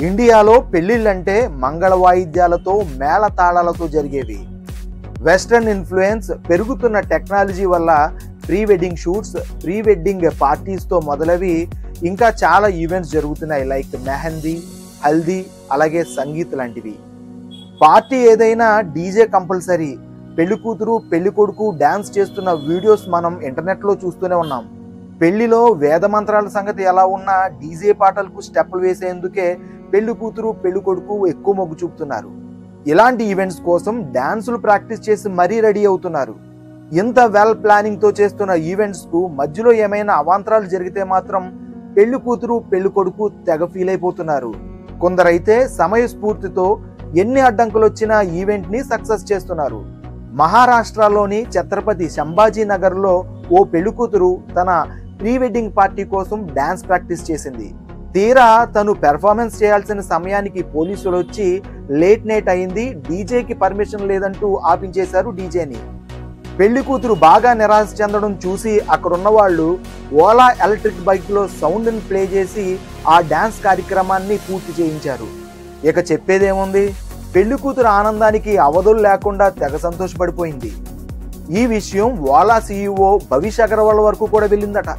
ఇండియాలో పెళ్లిళ్ళంటే మంగళ వాయిద్యాలతో మేళతాళాలతో జరిగేవి. వెస్టర్న్ ఇన్ఫ్లుయెన్స్, పెరుగుతున్న టెక్నాలజీ వల్ల pre wedding shoots, pre wedding పార్టీస్తో మొదలవి ఇంకా చాలా ఈవెంట్స్ జరుగుతున్నాయి. లైక్ మెహందీ, హల్దీ, అలాగే సంగీత్ లాంటివి. పార్టీ ఏదైనా డీజే కంపల్సరీ. పెళ్లి కూతురు పెళ్లి కొడుకు డ్యాన్స్ చేస్తున్న వీడియోస్ మనం ఇంటర్నెట్లో చూస్తూనే ఉన్నాం. పెళ్లిలో వేద మంత్రాల సంగతి ఎలా ఉన్నా డీజే పాటలకు స్టెప్పులు వేసేందుకే పెళ్లి కూతురు పెళ్లి కొడుకు ఎక్కువ మొగ్గు చూపుతున్నారు. ఇలాంటి ఈవెంట్స్ కోసం డాన్సులు ప్రాక్టీస్ చేసి మరీ రెడీ అవుతున్నారు. ఇంత వెల్ ప్లానింగ్ తో చేస్తున్న ఈవెంట్స్ కు మధ్యలో ఏమైనా అవాంతరాలు జరిగితే మాత్రం పెళ్లి కూతురు పెళ్లి కొడుకు తెగ ఫీల్ అయిపోతున్నారు. కొందరైతే సమయస్ఫూర్తితో ఎన్ని అడ్డంకులు వచ్చినా ఈవెంట్ ని సక్సెస్ చేస్తున్నారు. మహారాష్ట్రలోని ఛత్రపతి సంభాజీ నగర్ లో ఓ పెళ్లి కూతురు తన ప్రీ వెడ్డింగ్ పార్టీ కోసం డాన్స్ ప్రాక్టీస్ చేసింది. తీరా తను పెర్ఫార్మెన్స్ చేయాల్సిన సమయానికి పోలీసులు వచ్చి లేట్ నైట్ అయింది, డీజేకి పర్మిషన్ లేదంటూ ఆపించేశారు డీజేని. పెళ్లి కూతురు బాగా నిరాశ చెందడం చూసి అక్కడున్న వాళ్ళు ఓలా ఎలక్ట్రిక్ బైక్ లో సౌండ్ ని ప్లే చేసి ఆ డాన్స్ కార్యక్రమాన్ని పూర్తి చేయించారు. ఇక చెప్పేదేముంది, పెళ్లి కూతురు ఆనందానికి అవధులు లేకుండా తెగ సంతోషపడిపోయింది. ఈ విషయం ఓలా సీఈఓ భవిష్ అగర్వాల్ వరకు కూడా వెళ్ళిందట.